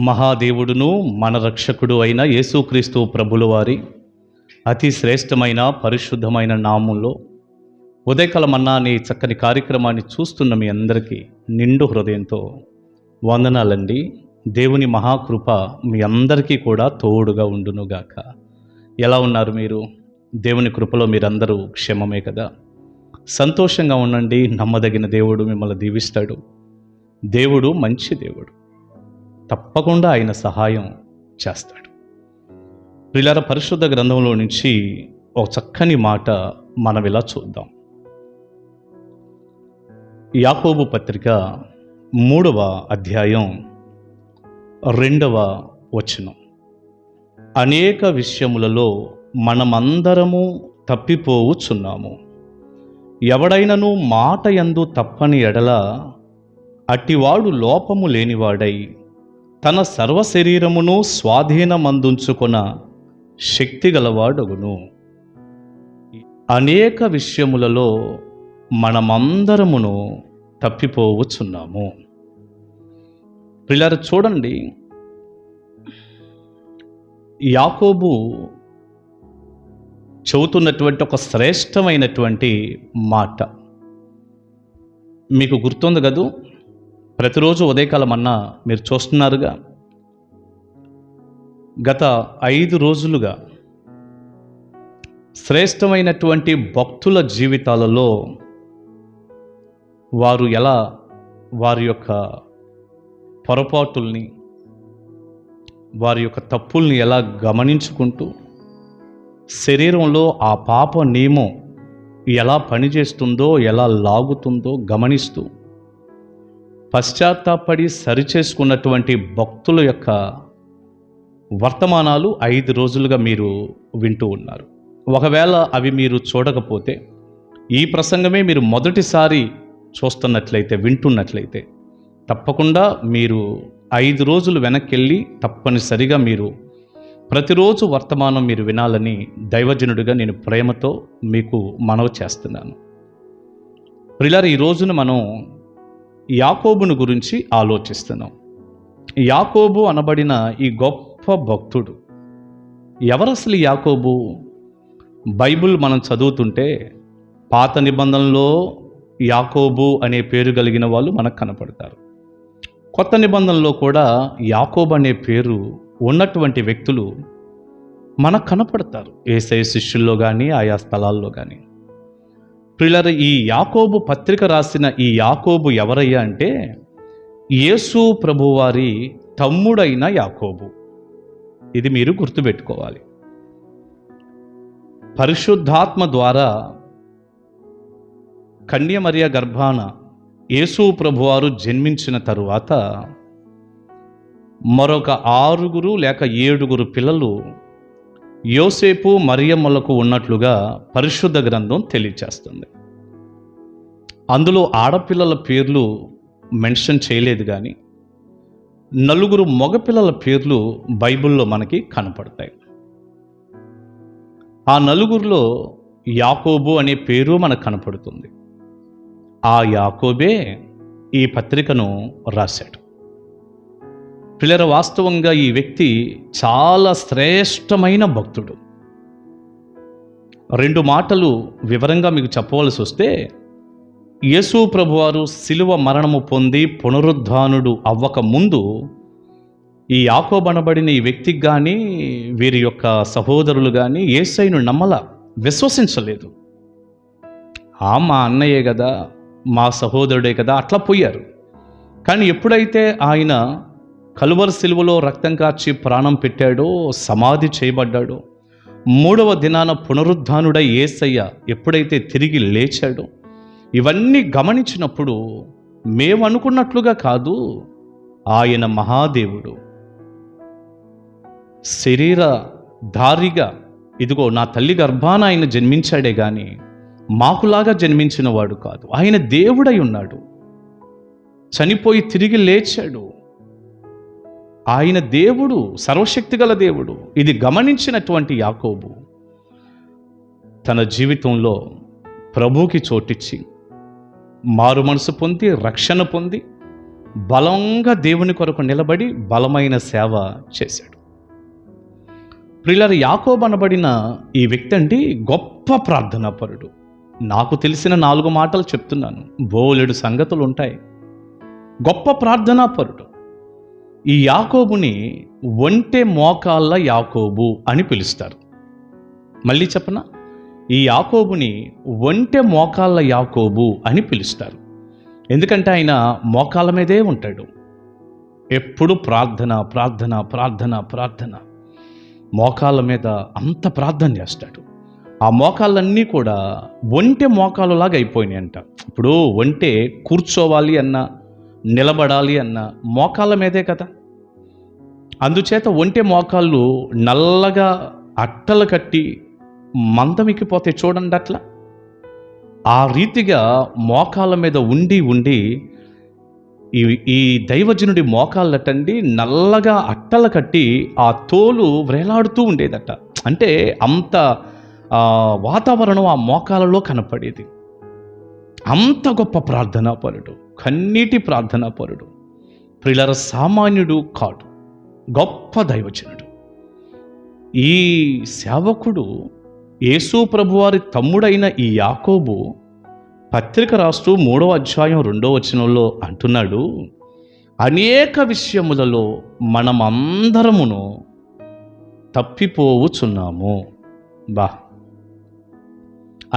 మహాదేవుడును మన రక్షకుడు అయిన యేసుక్రీస్తు ప్రభుల వారి అతి శ్రేష్టమైన పరిశుద్ధమైన నామంలో ఉదయకాల మన్నా అనే చక్కని కార్యక్రమాన్ని చూస్తున్న మీ అందరికీ నిండు హృదయంతో వందనాలండి. దేవుని మహాకృప మీ అందరికీ కూడా తోడుగా ఉండునుగాక. ఎలా ఉన్నారు మీరు? దేవుని కృపలో మీరందరూ క్షేమమే కదా? సంతోషంగా ఉండండి. నమ్మదగిన దేవుడు మిమ్మల్ని దీవిస్తాడు. దేవుడు మంచి దేవుడు, తప్పకుండా ఆయన సహాయం చేస్తాడు. ప్రియులారా, పరిశుద్ధ గ్రంథంలో నుంచి ఒక చక్కని మాట మనం ఇలా చూద్దాం. యాకోబు పత్రిక 3వ అధ్యాయం 2వ వచనం. అనేక విషయములలో మనమందరము తప్పిపోవుచున్నాము. ఎవడైనను మాట యందు తప్పని ఎడల అట్టివాడు లోపము లేనివాడై తన సర్వశరీరమును స్వాధీనమందుంచుకొన శక్తి గలవాడగును. అనేక విషయములలో మనమందరమును తప్పిపోవచ్చున్నాము. ప్రియులారా, చూడండి, యాకోబు చెబుతున్నటువంటి ఒక శ్రేష్టమైనటువంటి మాట మీకు గుర్తుంది కదూ? ప్రతిరోజు ఉదయకాలం అన్నా మీరు చూస్తున్నారుగా. గత 5 రోజులుగా శ్రేష్టమైనటువంటి భక్తుల జీవితాలలో వారు ఎలా వారి యొక్క పొరపాటుల్ని, వారి యొక్క తప్పుల్ని ఎలా గమనించుకుంటూ శరీరంలో ఆ పాప నియమం ఎలా పనిచేస్తుందో, ఎలా లాగుతుందో గమనిస్తూ పశ్చాత్తాపడి సరిచేసుకున్నటువంటి భక్తుల యొక్క వర్తమానాలు 5 రోజులుగా మీరు వింటూ ఉన్నారు. ఒకవేళ అవి మీరు చూడకపోతే, ఈ ప్రసంగమే మీరు మొదటిసారి చూస్తున్నట్లయితే, వింటున్నట్లయితే, తప్పకుండా మీరు 5 రోజులు వెనక్కి తప్పనిసరిగా మీరు ప్రతిరోజు వర్తమానం మీరు వినాలని దైవజనుడిగా నేను ప్రేమతో మీకు మనవి చేస్తున్నాను. ప్రియులారా, ఈ రోజున మనం యాకోబును గురించి ఆలోచిస్తున్నాం. యాకోబు అనబడిన ఈ గొప్ప భక్తుడు ఎవరు? అసలు యాకోబు? బైబిల్ మనం చదువుతుంటే పాత నిబంధనలో యాకోబు అనే పేరు కలిగిన వాళ్ళు మనకు కనపడతారు. కొత్త నిబంధనలో కూడా యాకోబు అనే పేరు ఉన్నటువంటి వ్యక్తులు మనకు కనపడతారు, యేసయ్య శిష్యుల్లో కానీ ఆయా స్థలాల్లో కానీ. ప్రియులారా, ఈ యాకోబు పత్రిక రాసిన ఈ యాకోబు ఎవరయ్యా అంటే యేసు ప్రభువారి తమ్ముడైన యాకోబు. ఇది మీరు గుర్తుపెట్టుకోవాలి. పరిశుద్ధాత్మ ద్వారా కన్యమరియ గర్భాన యేసు ప్రభువారు జన్మించిన తరువాత మరొక 6 లేక 7 పిల్లలు యోసేపు మరియమ్మలకు ఉన్నట్లుగా పరిశుద్ధ గ్రంథం తెలియచేస్తుంది. అందులో ఆడపిల్లల పేర్లు మెన్షన్ చేయలేదు, కానీ 4 మగపిల్లల పేర్లు బైబిల్లో మనకి కనపడతాయి. ఆ 4లో యాకోబు అనే పేరు మనకు కనపడుతుంది. ఆ యాకోబే ఈ పత్రికను రాశాడు. పిల్లల, వాస్తవంగా ఈ వ్యక్తి చాలా శ్రేష్టమైన భక్తుడు. 2 మాటలు వివరంగా మీకు చెప్పవలసి వస్తే, యేసు ప్రభువారు శిలువ మరణము పొంది పునరుద్ధానుడు అవ్వక ముందు ఈ యాకోబు అనబడిన ఈ వ్యక్తికి కానీ, వీరి యొక్క సహోదరులు కానీ యేసయ్యను విశ్వసించలేదు. మా అన్నయ్యే కదా, మా సహోదరుడే కదా, అట్లా పోయారు. కానీ ఎప్పుడైతే ఆయన కలువరి శిలువలో రక్తం కార్చి ప్రాణం పెట్టాడో, సమాధి చేయబడ్డాడో, 3వ దినాన పునరుద్ధానుడై యేసయ్య ఎప్పుడైతే తిరిగి లేచాడో, ఇవన్నీ గమనించినప్పుడు మేము అనుకున్నట్లుగా కాదు, ఆయన మహాదేవుడు శరీరధారిగా ఇదిగో నా తల్లి గర్భాన ఆయన జన్మించాడే కానీ మాకులాగా జన్మించిన వాడు కాదు. ఆయన దేవుడై ఉన్నాడు, చనిపోయి తిరిగి లేచాడు. ఆయన దేవుడు, సర్వశక్తిగల దేవుడు. ఇది గమనించినటువంటి యాకోబు తన జీవితంలో ప్రభువుకి చోటిచ్చి మారు మనసు పొంది, రక్షణ పొంది, బలంగా దేవుని కొరకు నిలబడి బలమైన సేవ చేశాడు. ప్రియులారా, యాకోబు అనబడిన ఈ వ్యక్తి అండి గొప్ప ప్రార్థనాపరుడు. నాకు తెలిసిన 4 మాటలు చెప్తున్నాను, బోలెడు సంగతులు ఉంటాయి. గొప్ప ప్రార్థనాపరుడు. ఈ యాకోబుని ఒంటె మోకాళ్ళ యాకోబు అని పిలుస్తారు. మళ్ళీ చెప్పనా, ఈ యాకోబుని ఒంటె మోకాళ్ళ యాకోబు అని పిలుస్తారు. ఎందుకంటే ఆయన మోకాళ్ళ మీదే ఉంటాడు. ఎప్పుడు ప్రార్థన ప్రార్థన ప్రార్థన ప్రార్థన. మోకాళ్ళ మీద అంత ప్రార్థన చేస్తాడు. ఆ మోకాళ్ళన్నీ కూడా ఒంటె మోకాళ్ళలాగా అయిపోయినాయి అంట. ఇప్పుడు ఒంటె కూర్చోవాలి అన్నా నిలబడాలి అన్నా మోకాళ్ళ మీదే కదా. అందుచేత ఒంటె మోకాళ్ళు నల్లగా అట్టలు కట్టి మందమికిపోతే చూడండి, అట్లా ఆ రీతిగా మోకాళ్ళ మీద ఉండి ఉండి ఈ దైవజనుడి మోకాళ్ళటండి నల్లగా అట్టలు కట్టి ఆ తోలు వ్రేలాడుతూ ఉండేదట. అంటే అంత వాతావరణం ఆ మోకాళ్ళలో కనపడేది. అంత గొప్ప ప్రార్థనాపరుడు, కన్నీటి ప్రార్థనాపరుడు. ప్రియులారా, సామాన్యుడు కాడు, గొప్ప దైవజనుడు. ఈ సేవకుడు యేసు ప్రభువారి తమ్ముడైన ఈ యాకోబు పత్రిక రాస్తూ 3వ అధ్యాయం 2వ వచనంలో అంటున్నాడు, అనేక విషయములలో మనమందరమును తప్పిపోవుచున్నాము.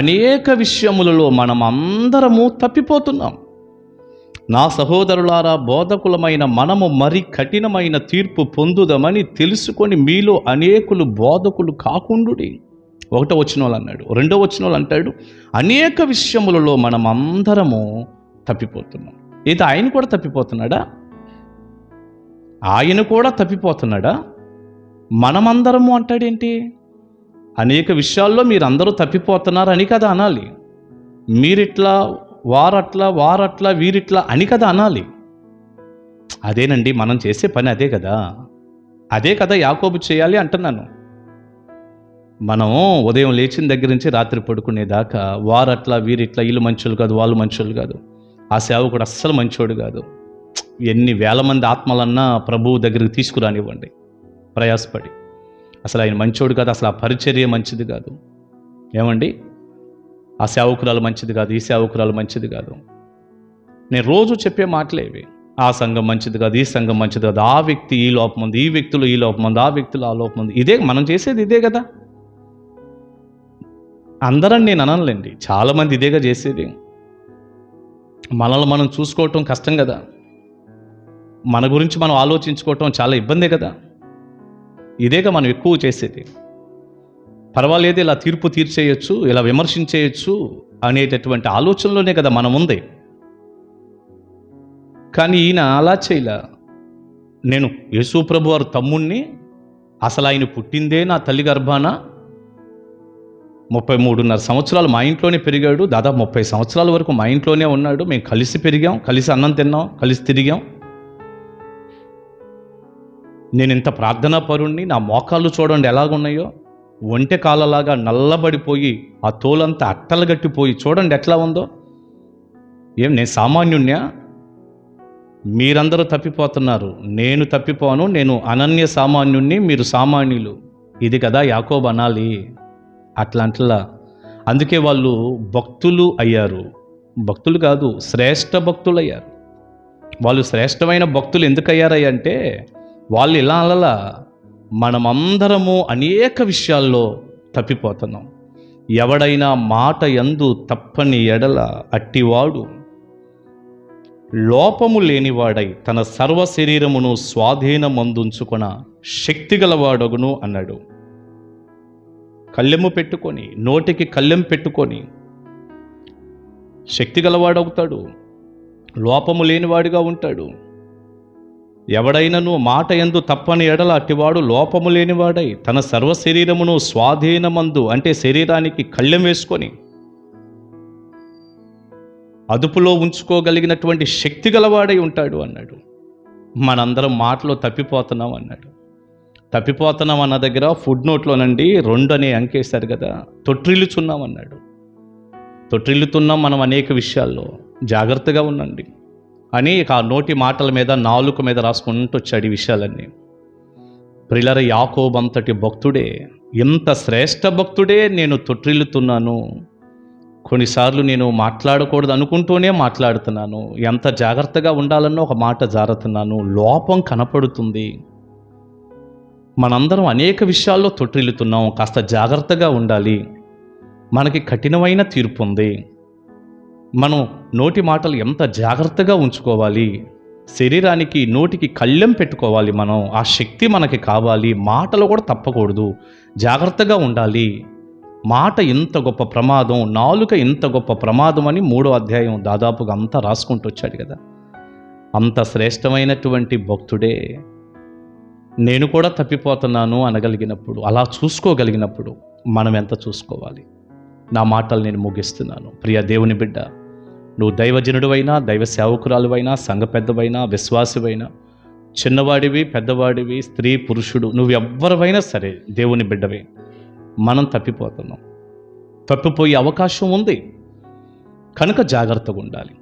అనేక విషయములలో మనమందరము తప్పిపోతున్నాం. నా సహోదరులారా, బోధకులమైన మనము మరి కఠినమైన తీర్పు పొందుదామని తెలుసుకొని మీలో అనేకులు బోధకులు కాకుండుడి. 1వ వచనంలో అన్నాడు. 2వ వచనంలో అంటాడు, అనేక విషయములలో మనం అందరము తప్పిపోతున్నాం. అయితే ఆయన కూడా తప్పిపోతున్నాడా? ఆయన కూడా తప్పిపోతున్నాడా? మనమందరము అంటాడేంటి? అనేక విషయాల్లో మీరందరూ తప్పిపోతున్నారు అని కదా అనాలి. మీరిట్లా వారట్లా వీరిట్లా అని కదా అనాలి. అదేనండి మనం చేసే పని, అదే కదా యాకోబు చేయాలి అంటున్నాను. మనం ఉదయం లేచిన దగ్గర నుంచి రాత్రి పడుకునేదాకా వారట్లా వీరిట్లా, వీళ్ళు మంచోళ్ళు కాదు, వాళ్ళు మంచోళ్ళు కాదు, ఆ సేవకుడు అస్సలు మంచోడు కాదు, ఎన్ని వేల మంది ఆత్మలన్నా ప్రభువు దగ్గరికి తీసుకురానివ్వండి ప్రయాసపడి, అసలు ఆయన మంచోడు కాదు, అసలు ఆ పరిచర్య మంచిది కాదు, ఏమండి ఆ సేవకురాలు మంచిది కాదు, ఈ సేవకురాలు మంచిది కాదు. నేను రోజు చెప్పే మాటలేవి. ఆ సంఘం మంచిది కాదు, ఈ సంఘం మంచిది కాదు, ఆ వ్యక్తి ఈ లోపం ఉంది, ఈ వ్యక్తులు ఈ లోపం ఉంది, ఆ వ్యక్తులు ఆ లోపం ఉంది. ఇదే మనం చేసేది, ఇదే కదా. అందరని నేను అనలేండి, చాలామంది ఇదేగా చేసేది. మనల్ని మనం చూసుకోవటం కష్టం కదా, మన గురించి మనం ఆలోచించుకోవటం చాలా ఇబ్బందే కదా. ఇదేగా మనం ఎక్కువ చేసేది. పర్వాలేదు, ఇలా తీర్పు తీర్చేయచ్చు, ఇలా విమర్శించేయచ్చు అనేటటువంటి ఆలోచనలోనే కదా మనం ఉంది. కానీ ఈయన అలా చేయలే. నేను యేసు ప్రభు వారి తమ్ముణ్ణి, అసలు ఆయన పుట్టిందే నా తల్లి గర్భాన, 33.5 సంవత్సరాలు మా ఇంట్లోనే పెరిగాడు, దాదాపు 30 సంవత్సరాల వరకు మా ఇంట్లోనే ఉన్నాడు. మేము కలిసి పెరిగాం, కలిసి అన్నం తిన్నాం, కలిసి తిరిగాం. నేను ఇంత ప్రార్థనా పరుణ్ణి, నా మోకాళ్ళు చూడండి ఎలాగున్నాయో, ఒంటె కాళ్ళలాగా నల్లబడిపోయి ఆ తోలంతా అట్టలు గట్టిపోయి చూడండి ఎట్లా ఉందో. నేను సామాన్యుణ్ణా? మీరందరూ తప్పిపోతున్నారు, నేను తప్పిపోను. నేను అనన్య సామాన్యుణ్ణి, మీరు సామాన్యులు. ఇది కదా యాకోబు అనాలి. అట్లా అందుకే వాళ్ళు భక్తులు అయ్యారు. భక్తులు కాదు, శ్రేష్ఠ భక్తులు అయ్యారు. వాళ్ళు శ్రేష్టమైన భక్తులు ఎందుకు అయ్యారంటే, వాళ్ళు ఇలా అనలా, మనమందరము అనేక విషయాల్లో తప్పిపోతున్నాం. ఎవడైనా మాట యందు తప్పని ఎడల అట్టివాడు లోపము లేనివాడై తన సర్వ శరీరమును స్వాధీనమందుంచుకొన శక్తిగలవాడగును అన్నాడు. కళ్ళెము పెట్టుకొని, నోటికి కళ్ళెం పెట్టుకొని శక్తిగలవాడవుతాడు, లోపము లేనివాడిగా ఉంటాడు. ఎవడైనను మాట యందు తప్పని ఎడల అట్టివాడు లోపము లేనివాడై తన సర్వ శరీరమును స్వాధీనమందు, అంటే శరీరానికి కళ్ళెం వేసుకొని అదుపులో ఉంచుకోగలిగినటువంటి శక్తి గలవాడై ఉంటాడు అన్నాడు. మనందరం మాటలో తప్పిపోతున్నాం అన్నాడు. తప్పిపోతున్నాం అన్న దగ్గర ఫుడ్ నోట్లోనండి 2 అనే అంకేశారు కదా, తొట్టిల్లుచున్నాం అన్నాడు. తొట్టిల్లుతున్నాం మనం అనేక విషయాల్లో, జాగ్రత్తగా ఉండండి. అని ఇక ఆ నోటి మాటల మీద నాలుక మీద రాసుకుంటూ వచ్చాడు ఈ విషయాలన్నీ. ప్రియులారా, యాకోబు అంతటి భక్తుడే, ఇంత శ్రేష్ఠ భక్తుడే నేను తొట్టిల్లుతున్నాను. కొన్నిసార్లు నేను మాట్లాడకూడదు అనుకుంటూనే మాట్లాడుతున్నాను. ఎంత జాగ్రత్తగా ఉండాలన్న ఒక మాట జారుతున్నాను. లోపం కనపడుతుంది. మనందరం అనేక విషయాల్లో తొట్టిల్లుతున్నాం. కాస్త జాగ్రత్తగా ఉండాలి. మనకి కఠినమైన తీర్పు ఉంది. మనం నోటి మాటలు ఎంత జాగ్రత్తగా ఉంచుకోవాలి. శరీరానికి నోటికి కళ్ళెం పెట్టుకోవాలి. మనం ఆ శక్తి మనకి కావాలి. మాటలు కూడా తప్పకూడదు. జాగ్రత్తగా ఉండాలి. మాట ఇంత గొప్ప ప్రమాదం, నాలుక ఇంత గొప్ప ప్రమాదం అని 3వ అధ్యాయం దాదాపుగా అంతా రాసుకుంటూ వచ్చాడు కదా. అంత శ్రేష్టమైనటువంటి భక్తుడే నేను కూడా తప్పిపోతున్నాను అనగలిగినప్పుడు, అలా చూసుకోగలిగినప్పుడు మనం ఎంత చూసుకోవాలి. నా మాటలు నేను ముగిస్తున్నాను. ప్రియ దేవుని బిడ్డ, నువ్వు దైవజనుడివైనా, దైవ సేవకురాలువైనా, సంఘ పెద్దవైనా, విశ్వాసివైనా, చిన్నవాడివి, పెద్దవాడివి, స్త్రీ పురుషుడు, నువ్వు ఎవ్వరివైనా సరే దేవుని బిడ్డవే. మనం తప్పిపోతున్నాం. తప్పిపోయే అవకాశం ఉంది. కనుక జాగ్రత్తగా ఉండాలి.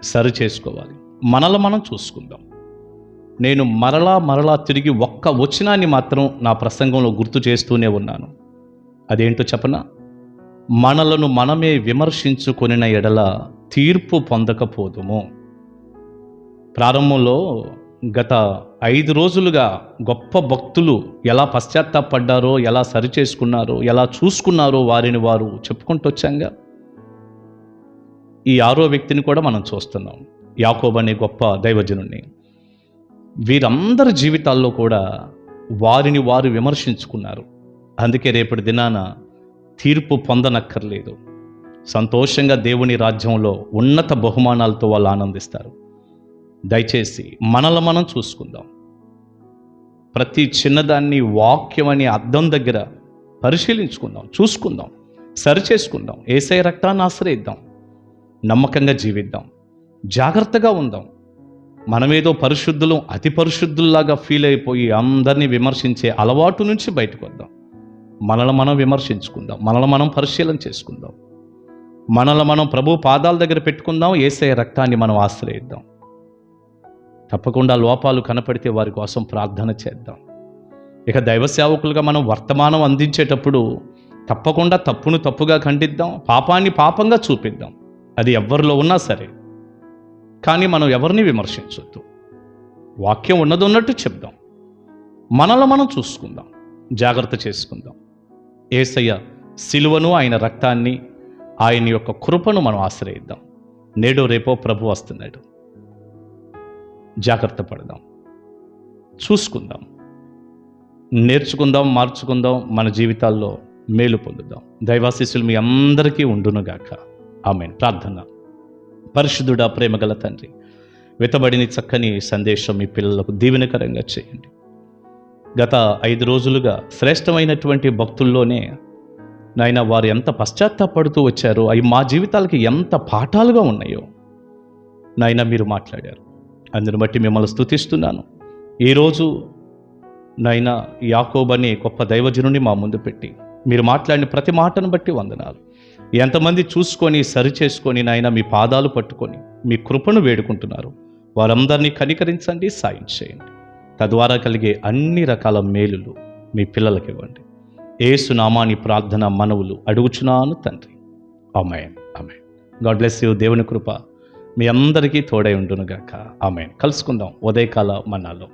సరి చేసుకోవాలి. మనల్ని మనం చూసుకుందాం. నేను మరలా తిరిగి ఒక్క వచనాన్ని మాత్రం నా ప్రసంగంలో గుర్తు చేస్తూనే ఉన్నాను. అదేంటో చెప్పనా? మనలను మనమే విమర్శించుకొనిన ఎడల తీర్పు పొందకపోదుము. ప్రారంభంలో గత 5 రోజులుగా గొప్ప భక్తులు ఎలా పశ్చాత్తాపడ్డారో, ఎలా సరిచేసుకున్నారో, ఎలా చూసుకున్నారో వారిని వారు చెప్పుకుంటూ వచ్చాంగా. ఈ 6వ వ్యక్తిని కూడా మనం చూస్తున్నాం, యాకోబు అనే గొప్ప దైవజనుణ్ణి. వీరందరి జీవితాల్లో కూడా వారిని వారు విమర్శించుకున్నారు. అందుకే రేపటి దినాన తీర్పు పొందనక్కర్లేదు. సంతోషంగా దేవుని రాజ్యంలో ఉన్నత బహుమానాలతో వాళ్ళు ఆనందిస్తారు. దయచేసి మనల్ని మనం చూసుకుందాం. ప్రతి చిన్నదాన్ని వాక్యం అనే అద్దం దగ్గర పరిశీలించుకుందాం, చూసుకుందాం, సరిచేసుకుందాం. యేసయ్య రక్తాన్ని ఆశ్రయిద్దాం. నమ్మకంగా జీవిద్దాం. జాగ్రత్తగా ఉందాం. మనమేదో పరిశుద్ధులు, అతి పరిశుద్ధుల్లాగా ఫీల్ అయిపోయి అందరినీ విమర్శించే అలవాటు నుంచి బయటకు వద్దాం. మనల్ని మనం విమర్శించుకుందాం. మనల్ని మనం పరిశీలన చేసుకుందాం. మనల్ని మనం ప్రభు పాదాల దగ్గర పెట్టుకుందాం. యేసయ్య రక్తాన్ని మనం ఆశ్రయిద్దాం. తప్పకుండా లోపాలు కనపడితే వారి కోసం ప్రార్థన చేద్దాం. ఇక దైవ సేవకులుగా మనం వర్తమానం అందించేటప్పుడు తప్పకుండా తప్పును తప్పుగా ఖండిద్దాం, పాపాన్ని పాపంగా చూపిద్దాం. అది ఎవరిలో ఉన్నా సరే. కానీ మనం ఎవరిని విమర్శించొద్దు. వాక్యం ఉన్నది ఉన్నట్టు చెప్దాం. మనల్ని మనం చూసుకుందాం, జాగ్రత్త చేసుకుందాం. యేసయ్య సిలువను, ఆయన రక్తాన్ని, ఆయన యొక్క కృపను మనం ఆశ్రయిద్దాం. నేడో రేపో ప్రభు వస్తున్నాడు. జాగ్రత్త పడదాం, చూసుకుందాం, నేర్చుకుందాం, మార్చుకుందాం. మన జీవితాల్లో మేలు పొందుదాం. దైవాశీస్సులు మీ అందరికీ ఉండునుగాక. ఆమేన్. ప్రార్థన. పరిశుద్ధుడా, ప్రేమగల తండ్రి, వెతబడిని చక్కని సందేశం మీ పిల్లలకు దీవెనకరంగా చేయండి. గత 5 రోజులుగా శ్రేష్టమైనటువంటి భక్తుల్లోనే నాయన వారు ఎంత పశ్చాత్తాపడుతూ వచ్చారో, అవి మా జీవితాలకి ఎంత పాఠాలుగా ఉన్నాయో నాయన మీరు మాట్లాడారు. అందుని బట్టి మిమ్మల్ని స్తుతిస్తున్నాను. ఈరోజు నాయన యాకోబు అనే గొప్ప దైవజనుని మా ముందు పెట్టి మీరు మాట్లాడిన ప్రతి మాటను బట్టి వందనాలు. ఎంతమంది చూసుకొని సరిచేసుకొని నాయన మీ పాదాలు పట్టుకొని మీ కృపను వేడుకుంటున్నారు, వారందరినీ కనికరించండి, సాయం చేయండి. తద్వారా కలిగే అన్ని రకాల మేలులు మీ పిల్లలకి ఇవ్వండి. యేసు నామాని ప్రార్థన మనవులు అడుగుచున్నాను తండ్రి. ఆమేన్. ఆమేన్. God bless you. దేవుని కృప మీ అందరికీ తోడై ఉండునుగాక. ఆమేన్. కలుసుకుందాం ఉదయకాల మన్నాలో.